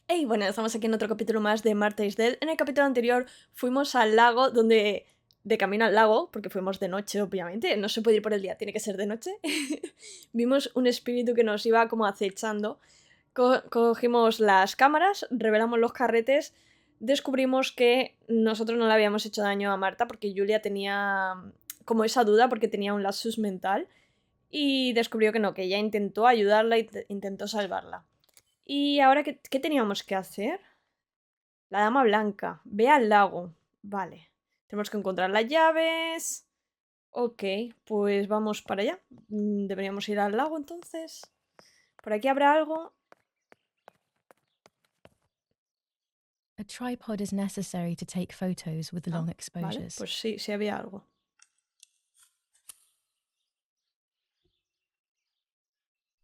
Hey, bueno, estamos aquí en otro capítulo más de Marta is Dead. En el capítulo anterior fuimos al lago, donde... de camino al lago, porque fuimos de noche, obviamente. No se puede ir por el día, tiene que ser de noche. Vimos un espíritu que nos iba como acechando. Cogimos las cámaras, revelamos los carretes, descubrimos que nosotros no le habíamos hecho daño a Marta porque Julia tenía como esa duda porque tenía un lapsus mental y descubrió que no, que ella intentó ayudarla y intentó salvarla. ¿Y ahora qué teníamos que hacer? La dama blanca. Ve al lago. Vale. Tenemos que encontrar las llaves. Ok, pues vamos para allá. Deberíamos ir al lago entonces. ¿Por aquí habrá algo? A tripod is necessary to take photos with long Vale, exposures. pues sí, sí había algo.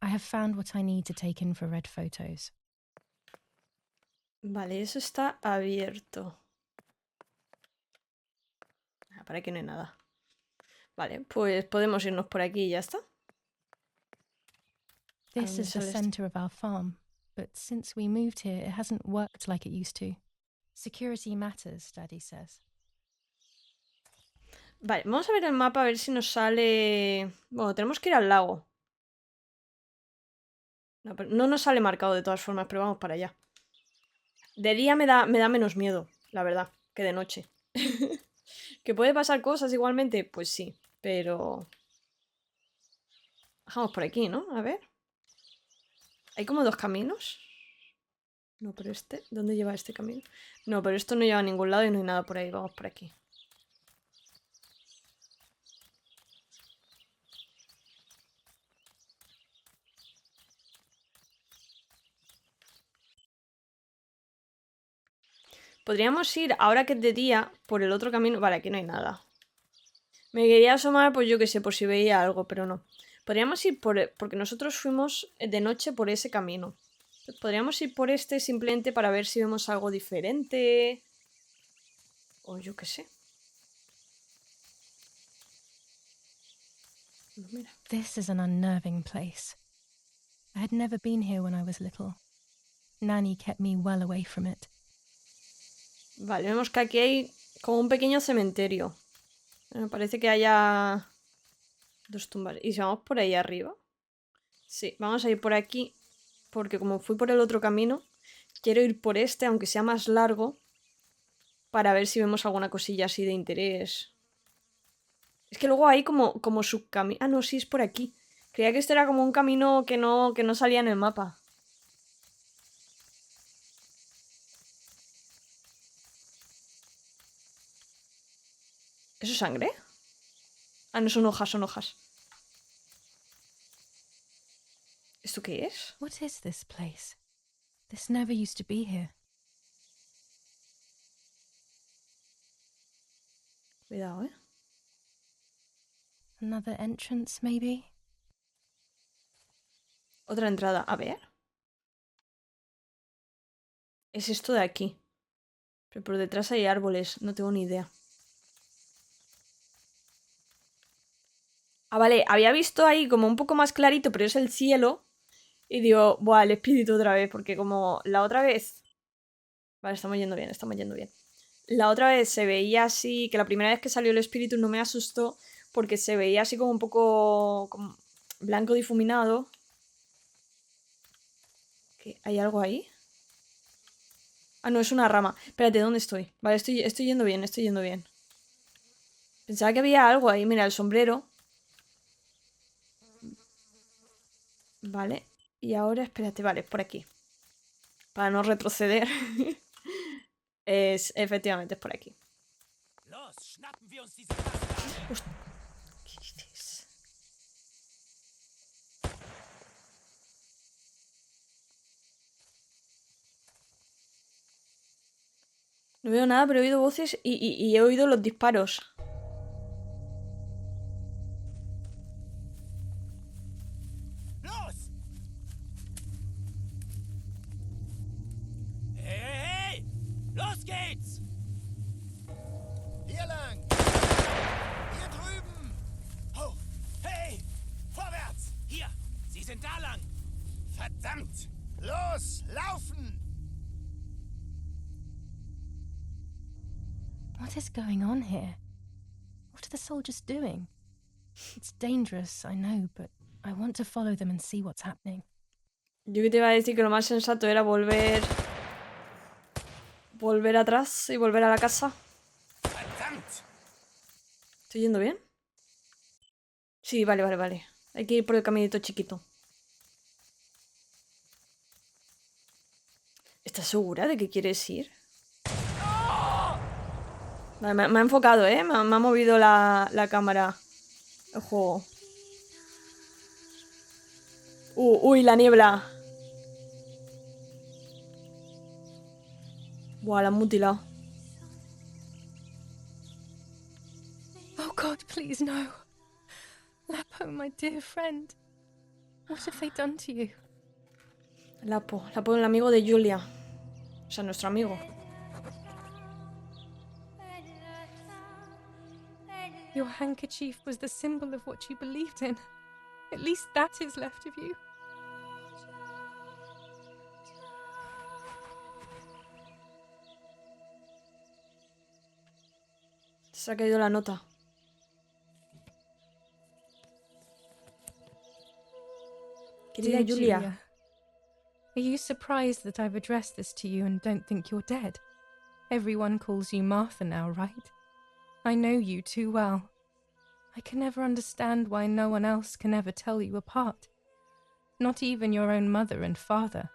I have found what I need to take infrared photos. Vale, eso está abierto. Para aquí no hay nada. Vale, pues podemos irnos por aquí y ya está. This is the center of our farm, but since we moved here, it hasn't worked like it used to. Security matters, Daddy says. Vale, vamos a ver el mapa a ver si nos sale... Bueno, tenemos que ir al lago. No nos sale marcado de todas formas, pero vamos para allá. De día me da menos miedo, la verdad, que de noche. ¿Que puede pasar cosas igualmente? Pues sí, pero... Bajamos por aquí, ¿no? A ver. Hay como dos caminos. No, pero este... ¿Dónde lleva este camino? No, pero esto no lleva a ningún lado y no hay nada por ahí. Vamos por aquí. Podríamos ir, ahora que es de día, por el otro camino... Vale, aquí no hay nada. Me quería asomar, pues yo qué sé, por si veía algo, pero no. Podríamos ir porque nosotros fuimos de noche por ese camino. Podríamos ir por este simplemente para ver si vemos algo diferente. O yo qué sé. No, mira. This is an unnerving place. I had never been here when I was little. Nanny kept me well away from it. Vale, vemos que aquí hay como un pequeño cementerio. Me parece que haya dos tumbas. ¿Y si vamos por ahí arriba? Sí, vamos a ir por aquí. Porque como fui por el otro camino, quiero ir por este, aunque sea más largo, para ver si vemos alguna cosilla así de interés. Es que luego hay como subcamino. Ah, no, sí, es por aquí. Creía que este era como un camino que no salía en el mapa. ¿Eso es sangre? Ah, no, son hojas, son hojas. ¿Esto qué es? What is this place? This never used to be here. Cuidado, ¿eh? Another entrance, maybe? Otra entrada. A ver. Es esto de aquí. Pero por detrás hay árboles. No tengo ni idea. Ah, vale. Había visto ahí como un poco más clarito, pero es el cielo. Y digo, buah, el espíritu otra vez. Porque como la otra vez... Vale, estamos yendo bien, estamos yendo bien. La otra vez se veía así... Que la primera vez que salió el espíritu no me asustó. Porque se veía así como un poco... como blanco difuminado. ¿Qué? ¿Hay algo ahí? Ah, no, es una rama. Espérate, ¿dónde estoy? Vale, estoy yendo bien, estoy yendo bien. Pensaba que había algo ahí. Mira, el sombrero. Vale. Y ahora, espérate, vale, por aquí. Para no retroceder. Efectivamente, es por aquí. ¿Qué dices? No veo nada, pero he oído voces y he oído los disparos. Hey! Los geht's! Hier lang! Hier drüben! Hoch! Hey! Vorwärts! Hier! Sie sind da lang! Verdammt! Los! Laufen! What is going on here? What are the soldiers doing? It's dangerous, I know, but I want to follow them and see what's happening. Yo que te iba a decir que lo más sensato era volver atrás y volver a la casa. Verdammt! ¿Estoy yendo bien? Sí, vale. Hay que ir por el caminito chiquito. ¿Estás segura de que quieres ir? Vale, me ha enfocado, ¿eh? Me ha movido la cámara. El juego. Uy, la niebla. Buah, la han mutilado. Oh God, please no. Lapo, my dear friend. What have they done to you? Lapo, el amigo de Julia. O sea, nuestro amigo. Your handkerchief was the symbol of what you believed in. At least that is left of you. Se ha caído la nota. Querida Dear Julia. Are you surprised that I've addressed this to you and don't think you're dead? Everyone calls you Martha now, right? I know you too well. I can never understand why no one else can ever tell you apart. Not even your own mother and father.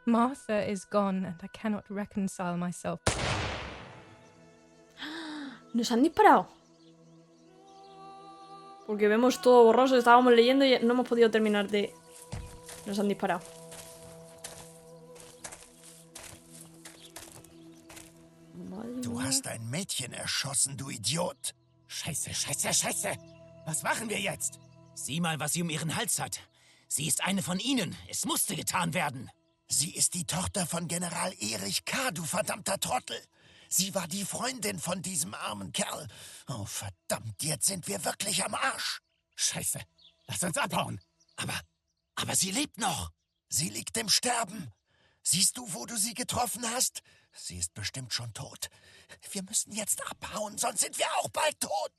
Martha is gone and I cannot reconcile myself. Nos han disparado. Porque vemos todo borroso, estábamos leyendo y no hemos podido terminar de... Nos han disparado. Du hast ein Mädchen erschossen, du Idiot. Scheiße. Was machen wir jetzt? Sieh mal, was sie um ihren Hals hat. Sie ist eine von ihnen. Es musste getan werden. Sie ist die Tochter von General Erich K., du verdammter Trottel. Sie war die Freundin von diesem armen Kerl. Oh, verdammt, jetzt sind wir wirklich am Arsch. Scheiße. Lass uns abhauen. Aber sie lebt noch. Sie liegt im Sterben. Siehst du, wo du sie getroffen hast? Sie ist bestimmt schon tot. Wir müssen jetzt abhauen, sonst sind wir auch bald tot.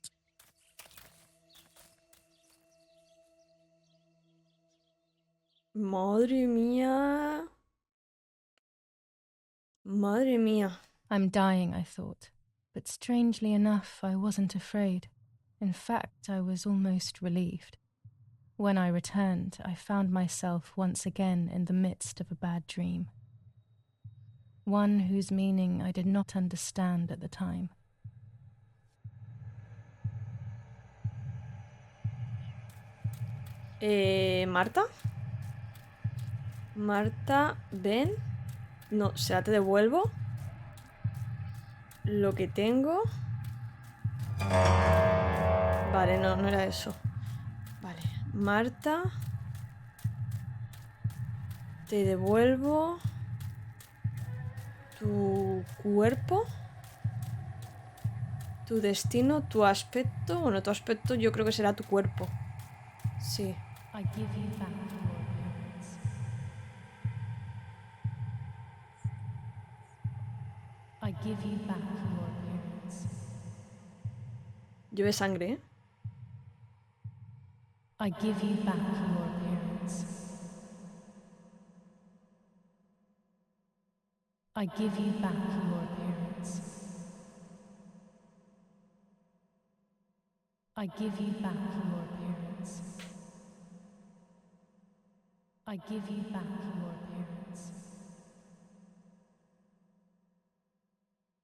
Madre mía. Madre mía. I'm dying, I thought. But strangely enough, I wasn't afraid. In fact, I was almost relieved. When I returned, I found myself once again in the midst of a bad dream. One whose meaning I did not understand at the time. ¿Marta? Marta, ven. No, o sea, te devuelvo lo que tengo. Vale, no era eso. Vale, Marta, te devuelvo tu cuerpo, tu destino, tu aspecto. Bueno, tu aspecto yo creo que será tu cuerpo. Sí. I give you back your appearance. I give you back your appearance. Llueve sangre, ¿eh? I give you back your appearance. I give you back your appearance. I give you back your appearance. I give you back your appearance.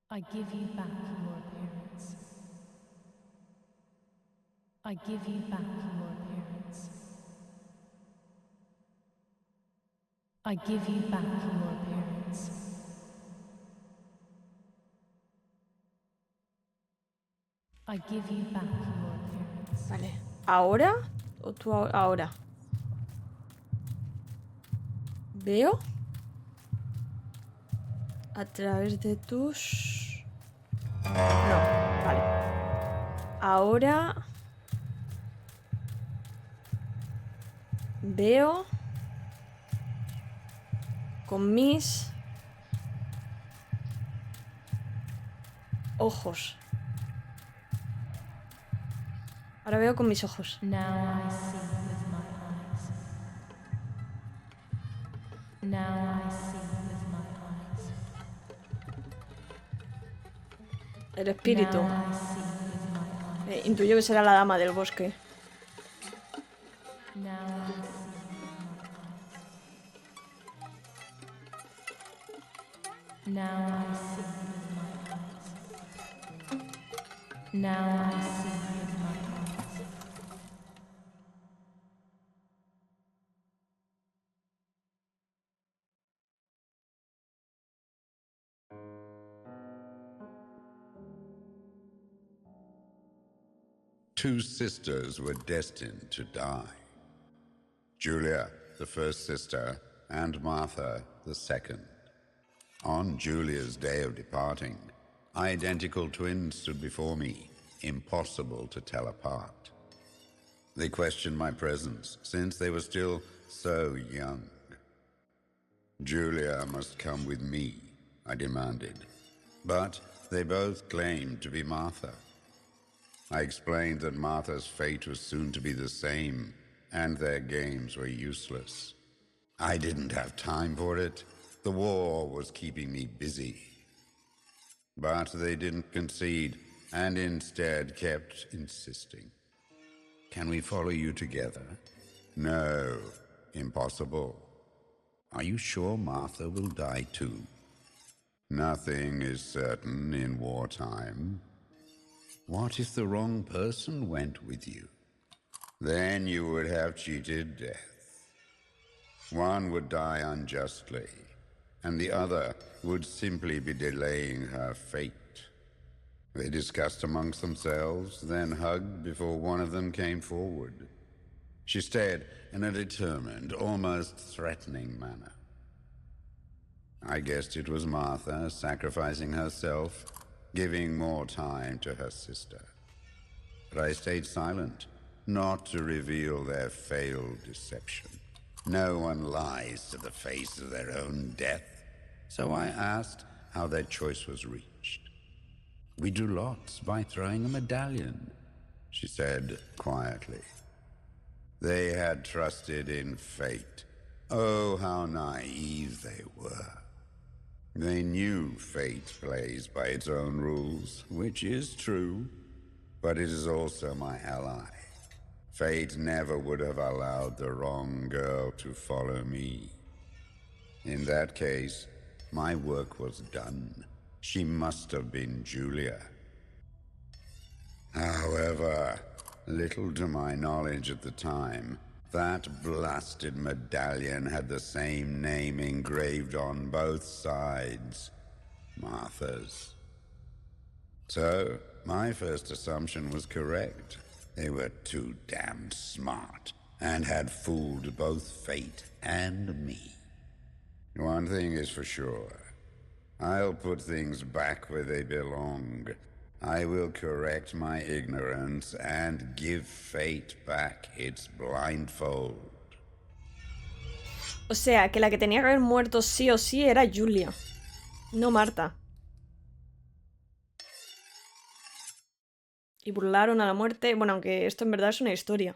I give you back your appearance. I give you back your appearance. I give you back your appearance. I give you back your appearance. Vale. ¿Ahora? ¿O tú ahora? Veo a través de tus... No, vale. Ahora veo con mis ojos. Ahora veo con mis ojos. Now I see with my eyes. Now I see with my eyes. El espíritu. Now I see with my eyes. Intuyo que será la dama del bosque. Now I see with my eyes. Now I see with my eyes. Now I see with my eyes. Two sisters were destined to die. Julia, the first sister, and Martha, the second. On Julia's day of departing, identical twins stood before me, impossible to tell apart. They questioned my presence, since they were still so young. Julia must come with me, I demanded, but they both claimed to be Martha. I explained that Martha's fate was soon to be the same, and their games were useless. I didn't have time for it. The war was keeping me busy. But they didn't concede, and instead kept insisting. Can we follow you together? No, impossible. Are you sure Martha will die too? Nothing is certain in wartime. What if the wrong person went with you? Then you would have cheated death. One would die unjustly, and the other would simply be delaying her fate. They discussed amongst themselves, then hugged before one of them came forward. She stared in a determined, almost threatening manner. I guessed it was Martha sacrificing herself, giving more time to her sister. But I stayed silent, not to reveal their failed deception. No one lies to the face of their own death, so I asked how their choice was reached. We drew lots by throwing a medallion, she said quietly. They had trusted in fate. Oh, how naive they were. They knew fate plays by its own rules, which is true, but it is also my ally. Fate never would have allowed the wrong girl to follow me. In that case, my work was done. She must have been Julia. However, little to my knowledge at the time, that blasted medallion had the same name engraved on both sides, Martha's. So, my first assumption was correct. They were too damned smart, and had fooled both fate and me. One thing is for sure. I'll put things back where they belong. I will correct my ignorance and give fate back its blindfold. O sea, que la que tenía que haber muerto sí o sí era Julia, no Marta. Y burlaron a la muerte. Bueno, aunque esto en verdad es una historia.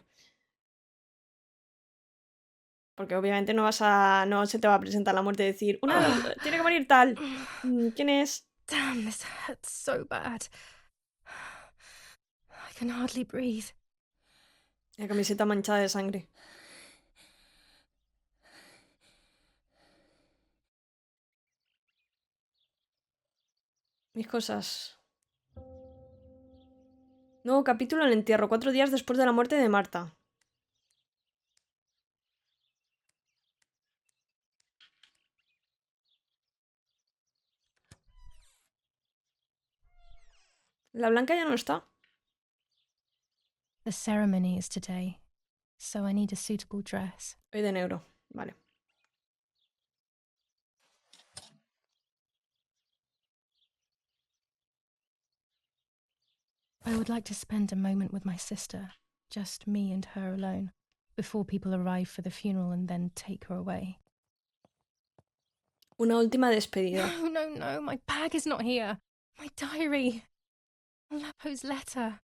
Porque obviamente no se te va a presentar la muerte y decir, tiene que morir tal. ¿Quién es? Damn, this hurts so bad. I can hardly breathe. La camiseta manchada de sangre. Mis cosas. Nuevo capítulo en el entierro, 4 días después de la muerte de Marta. La blanca ya no está. The ceremony is today, so I need a suitable dress. Hoy de negro, vale. I would like to spend a moment with my sister, just me and her alone, before people arrive for the funeral and then take her away. Una última despedida. No, my bag is not here. My diary. Lapo's letter.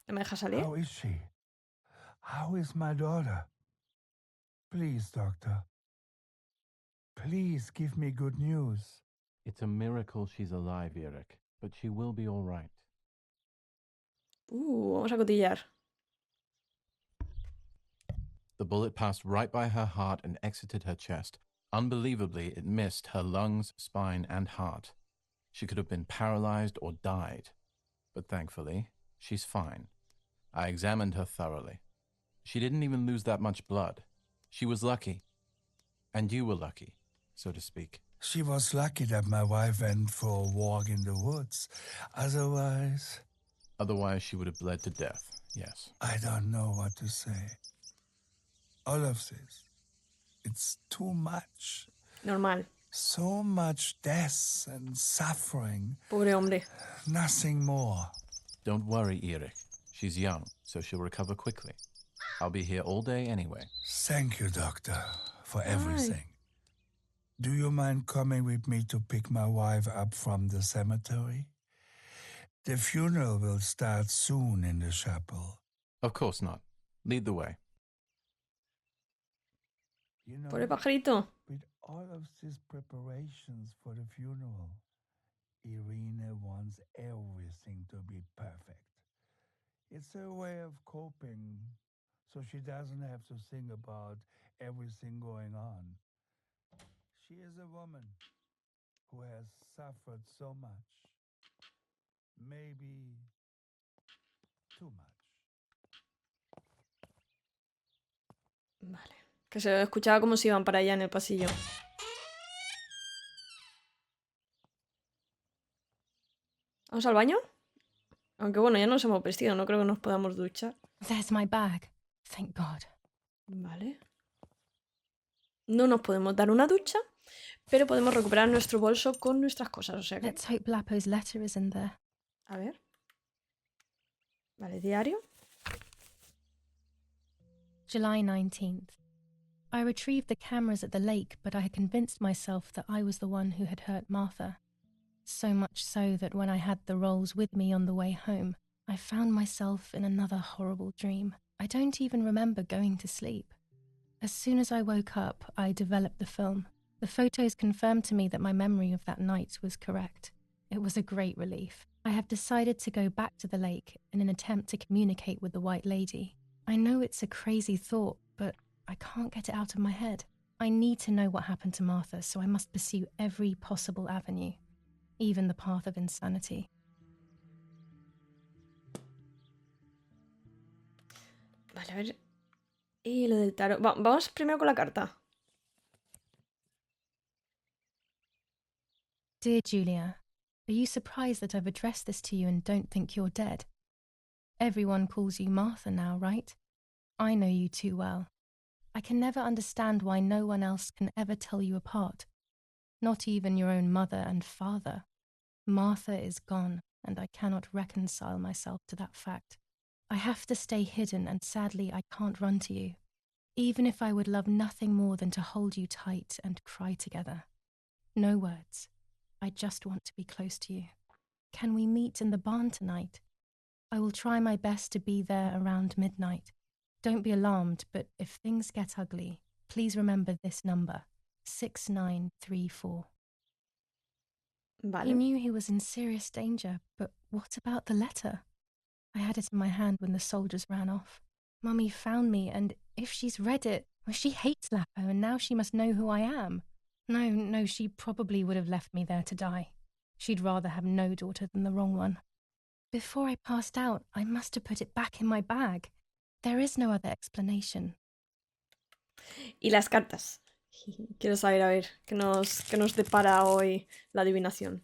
¿No me deja salir? How is she? How is my daughter? Please, doctor. Please give me good news. It's a miracle she's alive, Eric, but she will be all right. Vamos a cotillar. The bullet passed right by her heart and exited her chest. Unbelievably, it missed her lungs, spine, and heart. She could have been paralyzed or died. But thankfully, she's fine. I examined her thoroughly. She didn't even lose that much blood. She was lucky. And you were lucky, so to speak. She was lucky that my wife went for a walk in the woods. Otherwise, she would have bled to death, yes. I don't know what to say. All of this. It's too much. Normal. So much death and suffering. Pobre hombre. Nothing more. Don't worry, Eric. She's young, so she'll recover quickly. I'll be here all day anyway. Thank you, doctor, for everything. Do you mind coming with me to pick my wife up from the cemetery? The funeral will start soon in the chapel. Of course not. Lead the way. You know, Pobre pajarito. with all of these preparations for the funeral, Irene wants everything to be perfect. It's her way of coping, so she doesn't have to think about everything going on. She is a woman who has suffered so much. Maybe too much. Vale. Que se escuchaba como si iban para allá en el pasillo. ¿Vamos al baño? Aunque bueno, ya nos hemos vestido, no creo que nos podamos duchar. There's my bag. Thank God. Vale. No nos podemos dar una ducha, pero podemos recuperar nuestro bolso con nuestras cosas, o sea que... Let's hope Lapo's letter is in there. A ver. Vale, diario. July 19th. I retrieved the cameras at the lake, but I had convinced myself that I was the one who had hurt Martha. So much so that when I had the rolls with me on the way home, I found myself in another horrible dream. I don't even remember going to sleep. As soon as I woke up, I developed the film. The photos confirmed to me that my memory of that night was correct. It was a great relief. I have decided to go back to the lake in an attempt to communicate with the White Lady. I know it's a crazy thought, but I can't get it out of my head. I need to know what happened to Martha, so I must pursue every possible avenue, even the path of insanity. Vale, a ver. Y lo del tarot. Vamos primero con la carta. Dear Julia, are you surprised that I've addressed this to you and don't think you're dead? Everyone calls you Martha now, right? I know you too well. I can never understand why no one else can ever tell you apart. Not even your own mother and father. Martha is gone, and I cannot reconcile myself to that fact. I have to stay hidden, and sadly I can't run to you. Even if I would love nothing more than to hold you tight and cry together. No words. I just want to be close to you. Can we meet in the barn tonight? I will try my best to be there around midnight. Don't be alarmed, but if things get ugly, please remember this number, 6934. Vale. He knew he was in serious danger, but what about the letter? I had it in my hand when the soldiers ran off. Mummy found me, and if she's read it, well, she hates Lapo, and now she must know who I am. No, she probably would have left me there to die. She'd rather have no daughter than the wrong one. Before I passed out, I must have put it back in my bag. There is no other explanation. Y las cartas. Quiero saber, a ver, qué nos depara hoy la adivinación.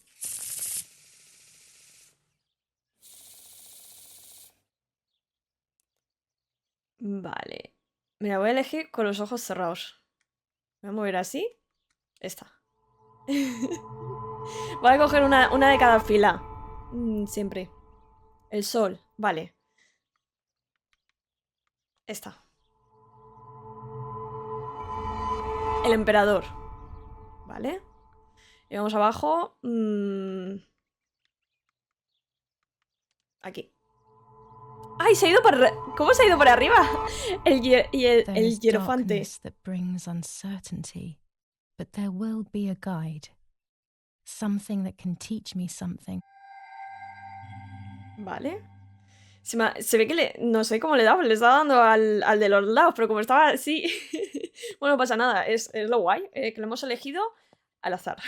Vale. Mira, voy a elegir con los ojos cerrados. Voy a mover así. Esta. Voy a coger una de cada fila. Siempre. El sol, vale. Esta. El emperador. Vale. Y vamos abajo. Aquí. ¡Ay, se ha ido para... ¿Cómo se ha ido para arriba? El hierofante. Darkness that brings uncertainty, but there will be a guide. Something that can teach me something. Vale. Se ve que no sé cómo le daba, le estaba dando al de los lados, pero como estaba así... Bueno, no pasa nada, es lo guay, que lo hemos elegido al azar.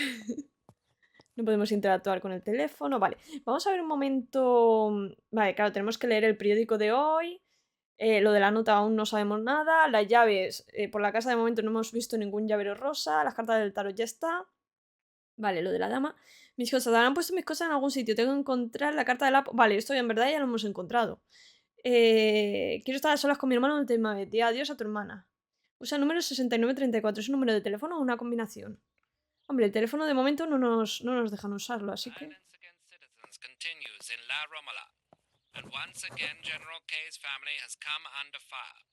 No podemos interactuar con el teléfono. Vale, vamos a ver un momento... Vale, claro, tenemos que leer el periódico de hoy. Lo de la nota aún no sabemos nada. Las llaves, por la casa de momento no hemos visto ningún llavero rosa. Las cartas del tarot ya está. Vale, lo de la dama. Mis cosas, habrán puesto mis cosas en algún sitio. Tengo que encontrar la carta de la... Vale, esto en verdad ya lo hemos encontrado. Quiero estar a solas con mi hermano la última vez. Di adiós a tu hermana. Usa el número 6934. ¿Es un número de teléfono o una combinación? Hombre, el teléfono de momento no nos dejan usarlo, así que... And once again, General K's family has come under fire.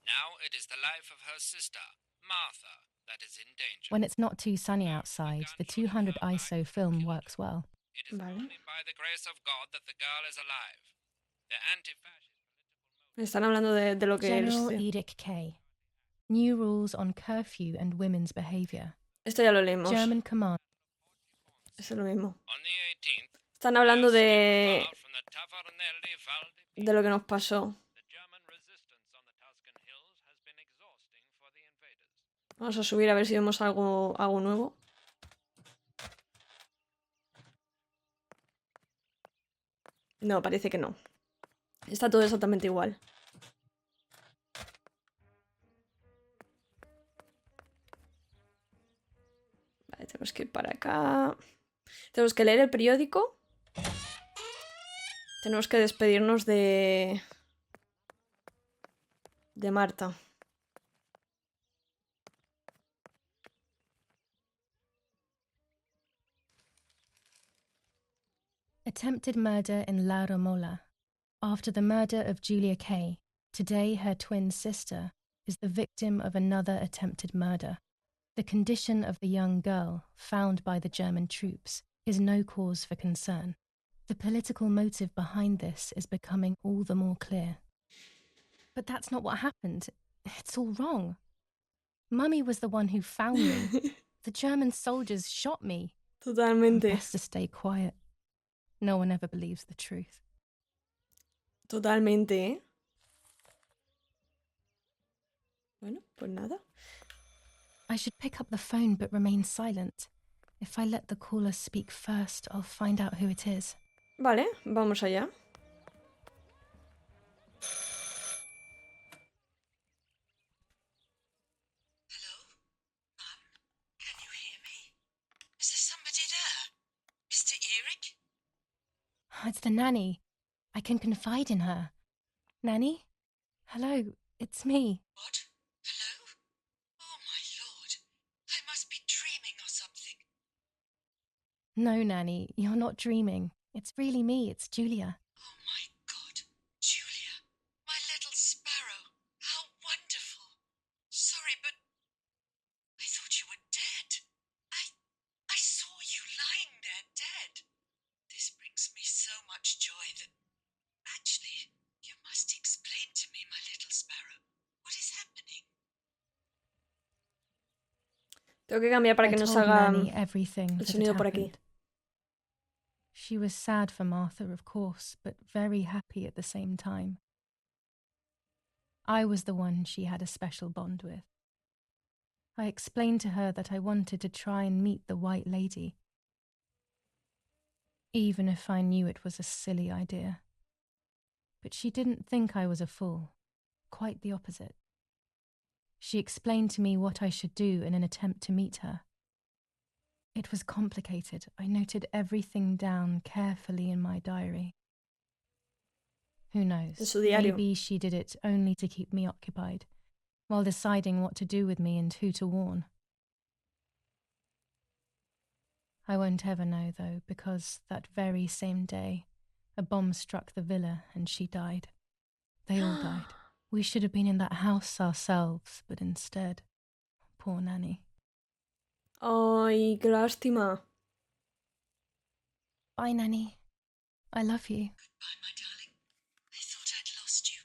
Now it is the life of her sister, Martha, that is in danger. When it's not too sunny outside, the 200 ISO film works well. It is only by the grace of God that the girl is alive. The anti-fascist... Están hablando de lo que General es... Edict K. New rules on curfew and women's behavior. Esto ya lo leímos. German command. Eso es lo mismo. On the 18th, Están hablando de from the Tavernelli Valdi... lo que nos pasó. The German resistance on the Tuscan hills has been exhausting for the invaders. Vamos a subir a ver si vemos algo nuevo. No, parece que no. Está todo exactamente igual. Vale, tenemos que ir para acá. Tenemos que leer el periódico. Tenemos que despedirnos de Marta. Attempted murder in La Romola. After the murder of Julia Kay, today her twin sister is the victim of another attempted murder. The condition of the young girl, found by the German troops, is no cause for concern. The political motive behind this is becoming all the more clear. But that's not what happened. It's all wrong. Mummy was the one who found me. The German soldiers shot me. Totalmente. Best to stay quiet. No one ever believes the truth. Totalmente, ¿eh? Bueno, pues nada. I should pick up the phone but remain silent. If I let the caller speak first, I'll find out who it is. Vale, vamos allá. Hello? Mum? Can you hear me? Is there somebody there? Mr. Eric? It's the nanny. I can confide in her. Nanny? Hello, it's me. What? Hello? Oh, my lord. I must be dreaming or something. No, Nanny, you're not dreaming. It's really me, it's Julia. Oh, my God. Julia. My little sparrow. How wonderful. Sorry, but I thought you were dead. I saw you lying there dead. This brings me so much joy that... Actually, you must explain to me, my little sparrow. What is happening? Tengo que cambiar para I que nos told haga Nanny everything el that had sonido por aquí. happened. She was sad for Martha, of course, but very happy at the same time. I was the one she had a special bond with. I explained to her that I wanted to try and meet the White Lady, even if I knew it was a silly idea. But she didn't think I was a fool, quite the opposite. She explained to me what I should do in an attempt to meet her. It was complicated. I noted everything down carefully in my diary. Who knows? En su diario. Maybe she did it only to keep me occupied, while deciding what to do with me and who to warn. I won't ever know, though, because that very same day, a bomb struck the villa and she died. They all died. We should have been in that house ourselves, but instead, poor Nanny. Ay, qué lástima. Bye, Nanny. I love you. Goodbye, my darling. I thought I'd lost you.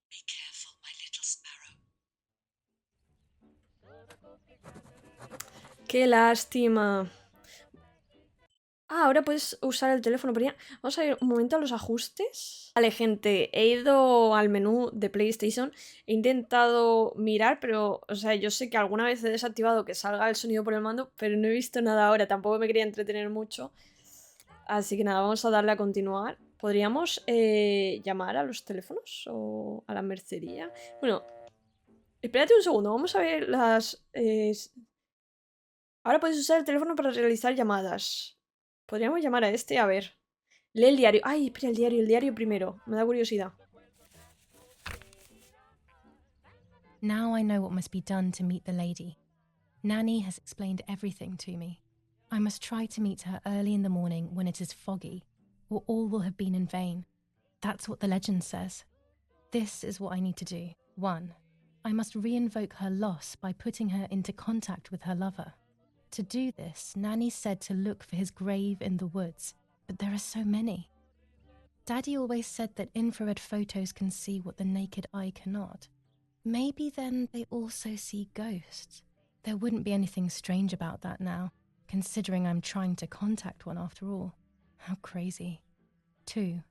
Be careful, my little sparrow. Qué lástima. Ah, ahora puedes usar el teléfono. Vamos a ir un momento a los ajustes. Vale, gente, he ido al menú de PlayStation. He intentado mirar, pero, o sea, yo sé que alguna vez he desactivado que salga el sonido por el mando, pero no he visto nada ahora. Tampoco me quería entretener mucho. Así que nada, vamos a darle a continuar. ¿Podríamos llamar a los teléfonos o a la mercería? Bueno, espérate un segundo. Vamos a ver las... Ahora puedes usar el teléfono para realizar llamadas. Podríamos llamar a este, a ver. Lee el diario. Ay, espera, el diario primero. Me da curiosidad. Now I know what must be done to meet the lady. Nanny has explained everything to me. I must try to meet her early in the morning when it is foggy, or all will have been in vain. That's what the legend says. This is what I need to do. 1. I must re-invoke her loss by putting her into contact with her lover. To do this, Nanny said to look for his grave in the woods, but there are so many. Daddy always said that infrared photos can see what the naked eye cannot. Maybe then they also see ghosts. There wouldn't be anything strange about that now, considering I'm trying to contact one after all. How crazy. 2.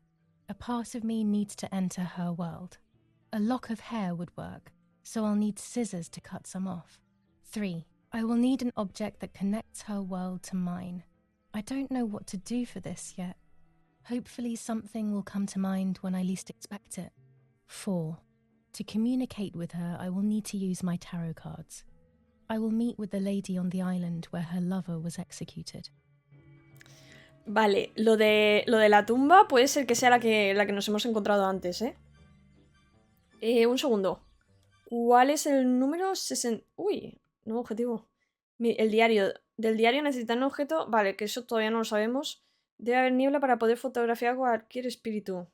A part of me needs to enter her world. A lock of hair would work, so I'll need scissors to cut some off. 3. I will need an object that connects her world to mine. I don't know what to do for this yet. Hopefully something will come to mind when I least expect it. 4. To communicate with her, I will need to use my tarot cards. I will meet with the lady on the island where her lover was executed. Vale, lo de la tumba puede ser que sea la que nos hemos encontrado antes, ¿eh? Un segundo. ¿Cuál es el número 60? Uy, nuevo objetivo. El diario. Del diario necesitan un objeto. Vale, que eso todavía no lo sabemos. Debe haber niebla para poder fotografiar cualquier espíritu.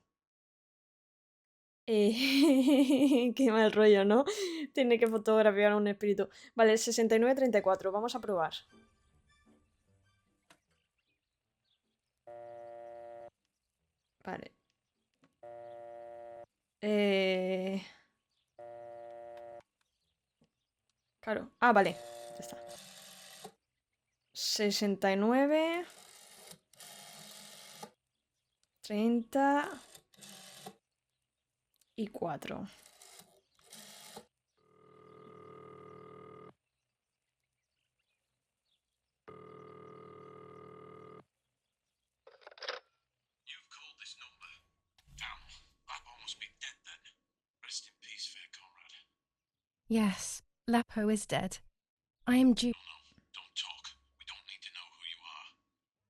Qué mal rollo, ¿no? Tiene que fotografiar a un espíritu. Vale, 6934. Vamos a probar. Vale. Claro. Ah, vale. Ya está. 69 34. You've called this number. Damn, Lapo must be dead then. Rest in peace, fair comrade. Yes, Lapo is dead. I am due. No, don't talk. We don't need to know who you are.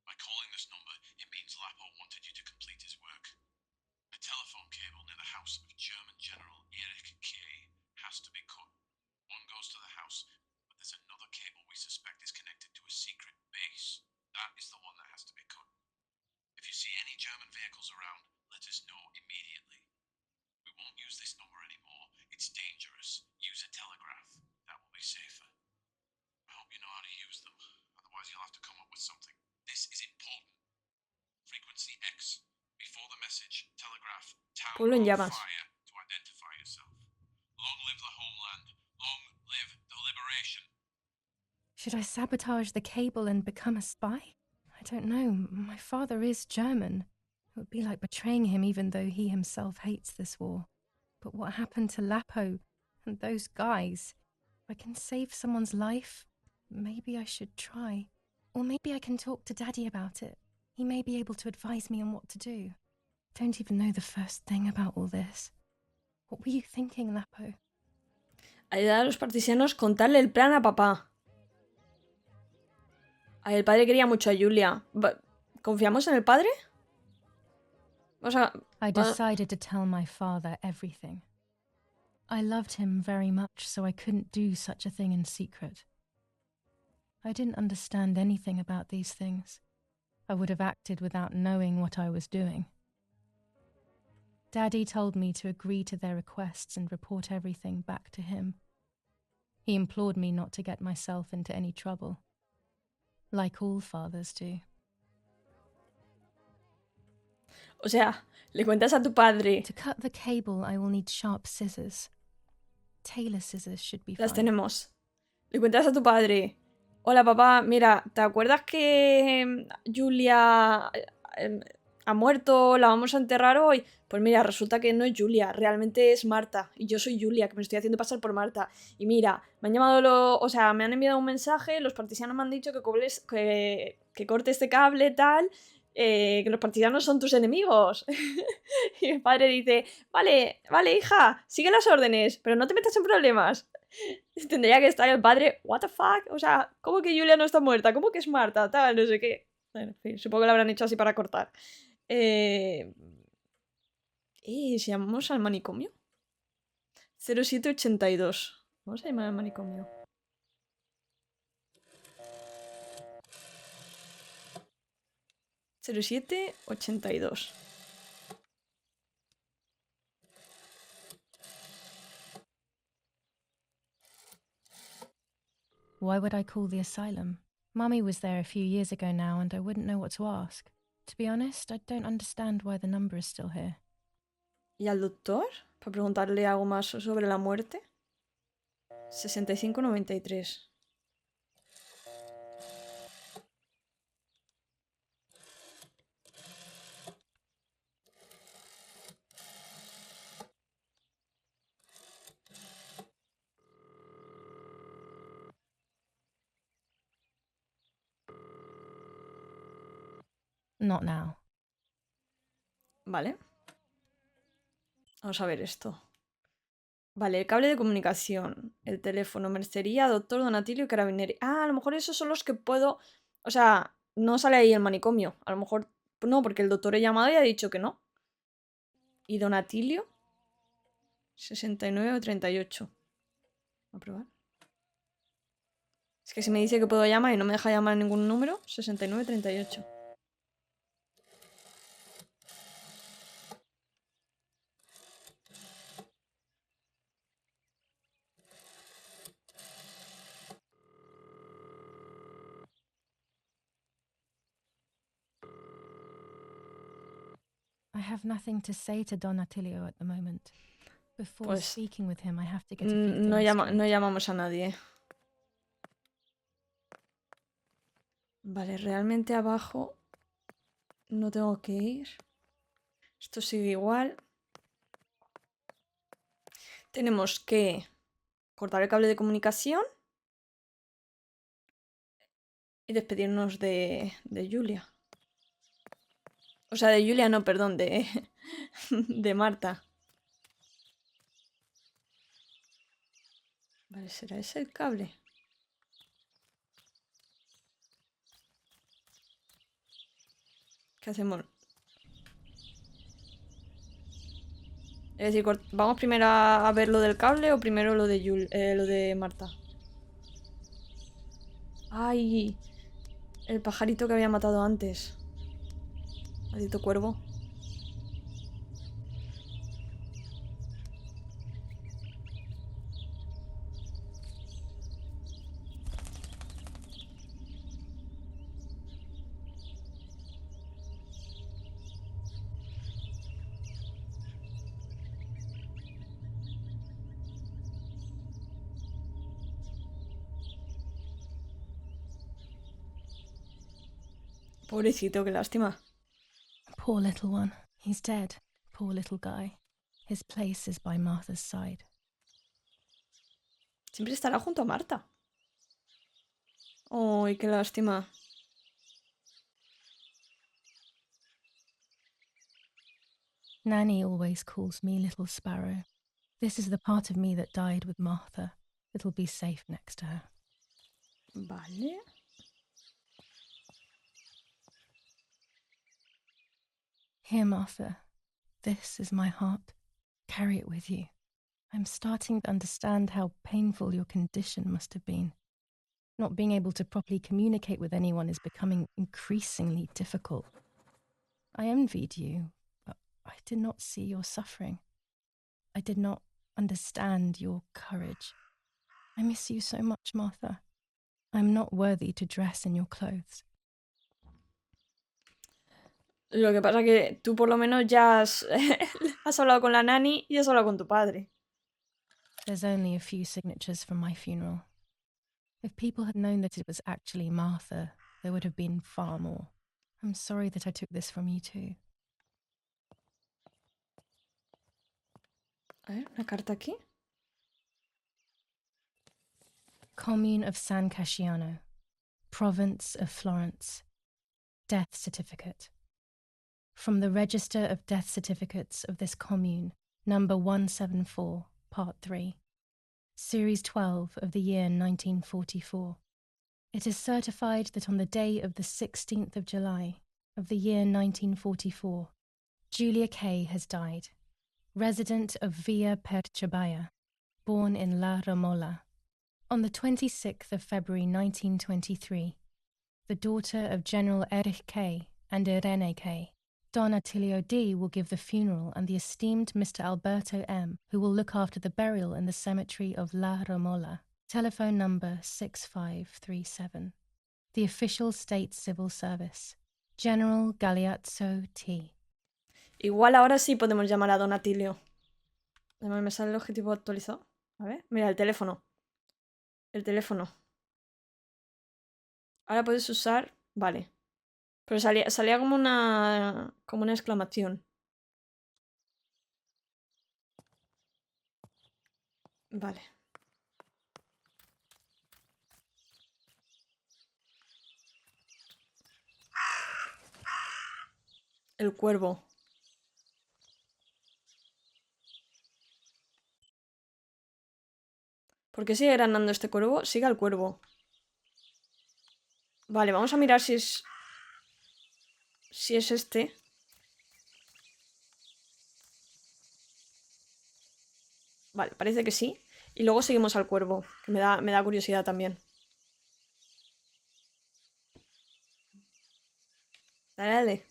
By calling this number, it means Lapo wanted you to complete his work. A telephone cable near the house of German General Erich K. has to be cut. One goes to the house, but there's another cable we suspect is connected to a secret base. That is the one that has to be cut. If you see any German vehicles around, let us know immediately. We won't use this number anymore. It's dangerous. Use a telegraph. That will be safer. I hope you know how to use them. Otherwise you'll have to come up with something. This is important. Frequency X. Before the message, telegraph. Town Pueblo en on llamas. fire to identify yourself. Long live the homeland. Long live the liberation. Should I sabotage the cable and become a spy? I don't know. My father is German. It would be like betraying him even though he himself hates this war. But what happened to Lapo and those guys? If I can save someone's life, maybe I should try. Or maybe I can talk to Daddy about it. He may be able to advise me on what to do. Don't even know the first thing about all this. What were you thinking, Lapo? Ayudar a los partisanos, contarle el plan a papá. Ay, el padre quería mucho a Julia. ¿Confiamos en el padre? O sea, I decided to tell my father everything. I loved him very much, so I couldn't do such a thing in secret. I didn't understand anything about these things. I would have acted without knowing what I was doing. Daddy told me to agree to their requests and report everything back to him. He implored me not to get myself into any trouble. like all fathers do. O sea, le cuentas a tu padre. To cut the cable, I will need sharp scissors. Tailor scissors should be Las fine. tenemos. Le cuentas a tu padre. Hola, papá, mira, ¿te acuerdas que Julia ha muerto? ¿La vamos a enterrar hoy? Pues mira, resulta que no es Julia, realmente es Marta. Y yo soy Julia, que me estoy haciendo pasar por Marta. Y mira, me han llamado o sea, me han enviado un mensaje, los partisanos me han dicho que corte este cable, tal, que los partisanos son tus enemigos. Y mi padre dice, vale, hija, sigue las órdenes, pero no te metas en problemas. Tendría que estar el padre, what the fuck, o sea, ¿cómo que Julia no está muerta? ¿Cómo que es Marta? Tal, no sé qué. Bueno, en fin, supongo que lo habrán hecho así para cortar. ¿Y si llamamos al manicomio? 0782. Vamos a llamar al manicomio. ...0782. Why would I call the asylum? Mummy was there a few years ago now and I wouldn't know what to ask. To be honest, I don't understand why the number is still here. ¿Y al doctor? Para preguntarle algo más sobre la muerte. 6593. Not now. Vale. Vamos a ver esto. Vale, el cable de comunicación, el teléfono, mercería, doctor, Donatilio y carabineri. Ah, a lo mejor esos son los que puedo... O sea, no sale ahí el manicomio. A lo mejor no, porque el doctor he llamado y ha dicho que no. ¿Y Donatilio? 69 o 38. Voy a probar. Es que si me dice que puedo llamar y no me deja llamar ningún número, 69 38. I have nothing to say to Don Attilio at the moment. Before Pues, speaking with him, I have to get a few things no straight. llamamos a nadie. Vale, realmente abajo no tengo que ir. Esto sigue igual. Tenemos que cortar el cable de comunicación y despedirnos de Julia. O sea, de Julia no, perdón, de Marta. Vale, ¿será ese el cable? ¿Qué hacemos? Es decir, ¿vamos primero a ver lo del cable o primero lo de Marta? ¡Ay! El pajarito que había matado antes. Maldito cuervo. Pobrecito, qué lástima. Poor little one. He's dead. Poor little guy. His place is by Martha's side. Siempre estará junto a Marta. ¡Ay, qué lástima! Nanny always calls me Little Sparrow. This is the part of me that died with Martha. It'll be safe next to her. Vale. Here, Martha. This is my heart. Carry it with you. I'm starting to understand how painful your condition must have been. Not being able to properly communicate with anyone is becoming increasingly difficult. I envied you, but I did not see your suffering. I did not understand your courage. I miss you so much, Martha. I'm not worthy to dress in your clothes. Lo que pasa que tú por lo menos ya has, has hablado con la nani y has hablado con tu padre. There's only a few signatures from my funeral. If people had known that it was actually Martha, there would have been far more. I'm sorry that I took this from you too. A ver, una carta aquí. Commune of San Casciano, Province of Florence. Death certificate. From the Register of Death Certificates of this commune, number 174, part 3. Series 12 of the year 1944. It is certified that on the day of the 16th of July of the year 1944, Julia Kay has died, resident of Villa Perchabaya, born in La Romola. On the 26th of February 1923, the daughter of General Erich Kay and Irene Kay, Don Attilio D. will give the funeral and the esteemed Mr. Alberto M., who will look after the burial in the cemetery of La Romola. Telephone number 6537. The official state civil service. General Galeazzo T. Igual ahora sí podemos llamar a Don Atilio. Además me sale el objetivo actualizado. A ver, mira, el teléfono. El teléfono. Ahora puedes usar... Vale. Pero salía como una exclamación. Vale. El cuervo. ¿Por qué sigue granando este cuervo? Sigue al cuervo. Vale, vamos a mirar si es... Si es este. Vale, parece que sí. Y luego seguimos al cuervo, que me da curiosidad también. Dale, dale.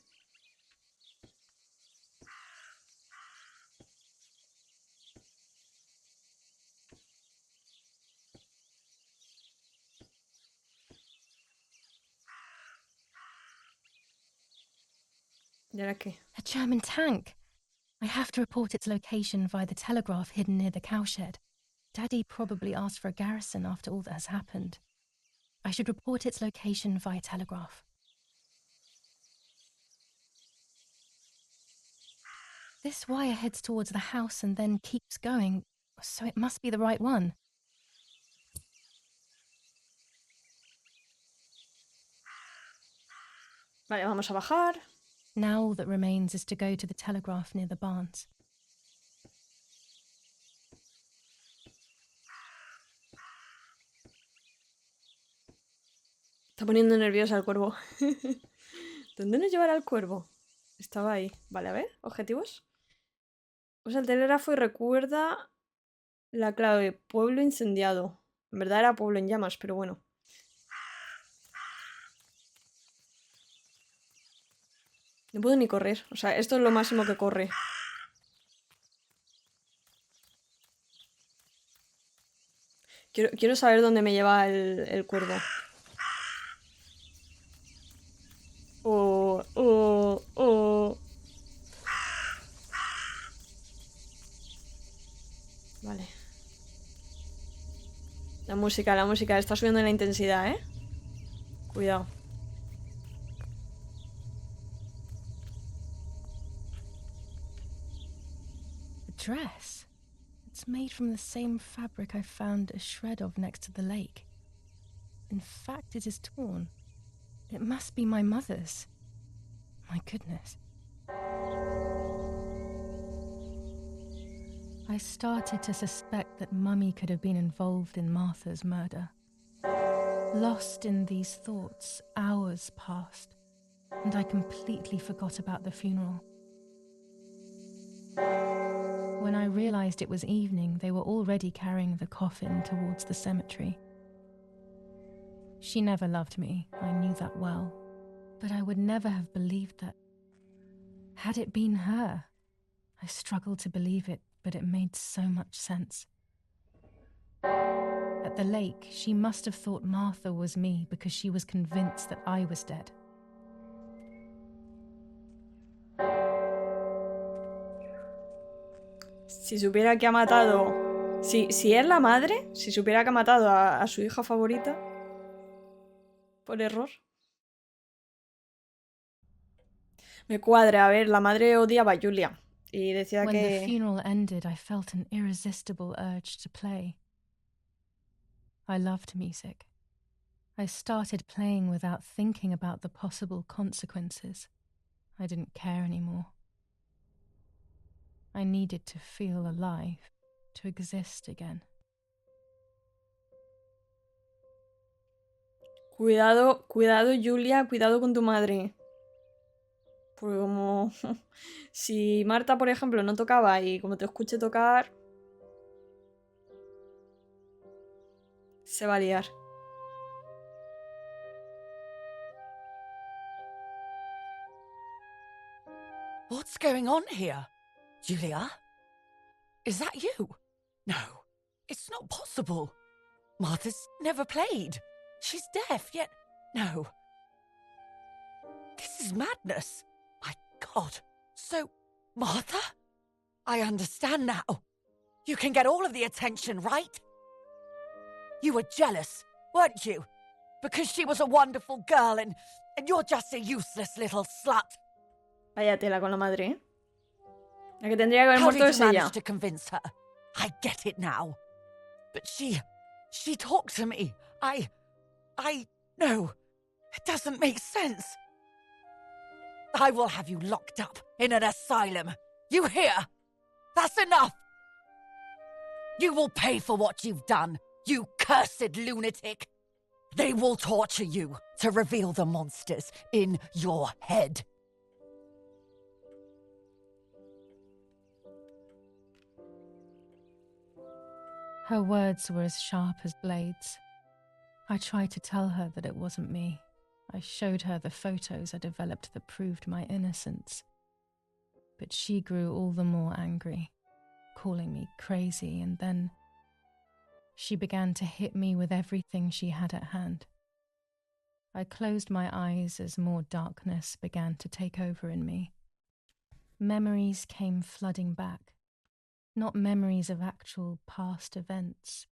¿Y ahora qué? A German tank! I have to report its location via the telegraph hidden near the cowshed. Daddy probably asked for a garrison after all that has happened. I should report its location via telegraph. This wire heads towards the house and then keeps going, so it must be the right one. Vale, vamos a bajar. Now all that remains is to go to the telegraph near the barns. Está poniendo nerviosa el cuervo. ¿Dónde nos llevará el cuervo? Estaba ahí. Vale, a ver, objetivos. Usa el telégrafo y recuerda la clave. Pueblo incendiado. En verdad era pueblo en llamas, pero bueno. No puedo ni correr. O sea, esto es lo máximo que corre. Quiero saber dónde me lleva el cuervo. Oh. Vale. La música. Está subiendo la intensidad, ¿eh? Cuidado. A dress? It's made from the same fabric I found a shred of next to the lake. In fact, it is torn. It must be my mother's. My goodness. I started to suspect that Mummy could have been involved in Martha's murder. Lost in these thoughts, hours passed, and I completely forgot about the funeral. When I realized it was evening, they were already carrying the coffin towards the cemetery. She never loved me, I knew that well, but I would never have believed that. Had it been her? I struggled to believe it, but it made so much sense. At At the lake, she must have thought Martha was me because she was convinced that I was dead. Si supiera que ha matado... Si es la madre, si supiera que ha matado a su hija favorita por error. Me cuadra, a ver, la madre odiaba a Julia y decía When the que... funeral ended, I felt an irresistible urge to play. I loved music. I started playing without thinking about the possible consequences. I didn't care anymore. I needed to feel alive, to exist again. Cuidado, cuidado, Julia, cuidado con tu madre. Porque como... si Marta, por ejemplo, no tocaba y como te escuche tocar... se va a liar. What's going on here? Julia? Is that you? No, it's not possible. Martha's never played. She's deaf, yet... No. This is madness. My God. So, Martha? I understand now. You can get all of the attention, right? You were jealous, weren't you? Because she was a wonderful girl and you're just a useless little slut. Vaya tela con la madre, ¿eh? La que tendría que haber How muerto did es you manage ella. to convince her? I get it now. But she talked to me. No, it doesn't make sense. I will have you locked up in an asylum. You hear? That's enough. You will pay for what you've done, you cursed lunatic. They will torture you to reveal the monsters in your head. Her words were as sharp as blades. I tried to tell her that it wasn't me. I showed her the photos I developed that proved my innocence. But she grew all the more angry, calling me crazy, and then she began to hit me with everything she had at hand. I closed my eyes as more darkness began to take over in me. Memories came flooding back. Not memories of actual past events,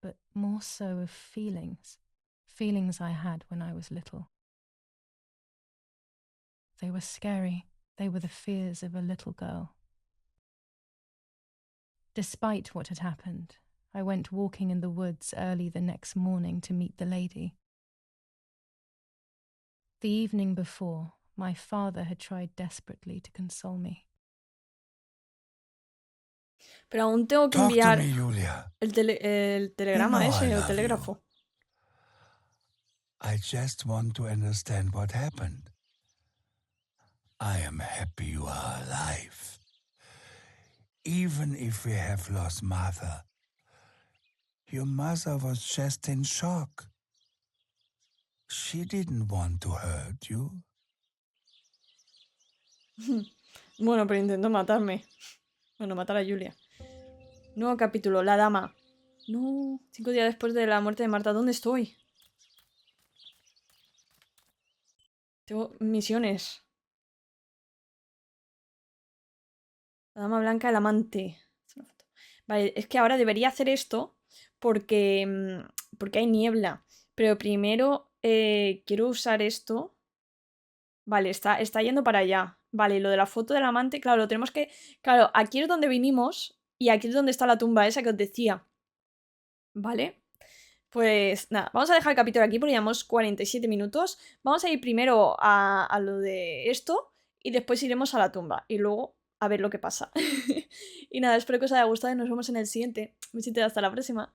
but more so of feelings I had when I was little. They were scary. They were the fears of a little girl. Despite what had happened, I went walking in the woods early the next morning to meet the lady. The evening before, my father had tried desperately to console me. Pero aún tengo que Talk to enviar me, Julia. el telegrama You know ese, I o love telégrafo. I just want to understand what happened. I am happy you are alive. Even if we have lost Martha, your mother was just in shock. She didn't want to hurt you. Bueno, pero intentó matarme. Bueno, matar a Julia. Nuevo capítulo, la dama. No, 5 días después de la muerte de Marta. ¿Dónde estoy? Tengo misiones. La dama blanca, el amante. Vale, es que ahora debería hacer esto porque hay niebla. Pero primero quiero usar esto. Vale, está yendo para allá. Vale, lo de la foto del amante, claro, lo tenemos que... Claro, aquí es donde vinimos y aquí es donde está la tumba esa que os decía. Vale. Pues nada, vamos a dejar el capítulo aquí porque llevamos 47 minutos. Vamos a ir primero a lo de esto y después iremos a la tumba y luego a ver lo que pasa. Y nada, espero que os haya gustado y nos vemos en el siguiente. Besitos, hasta la próxima.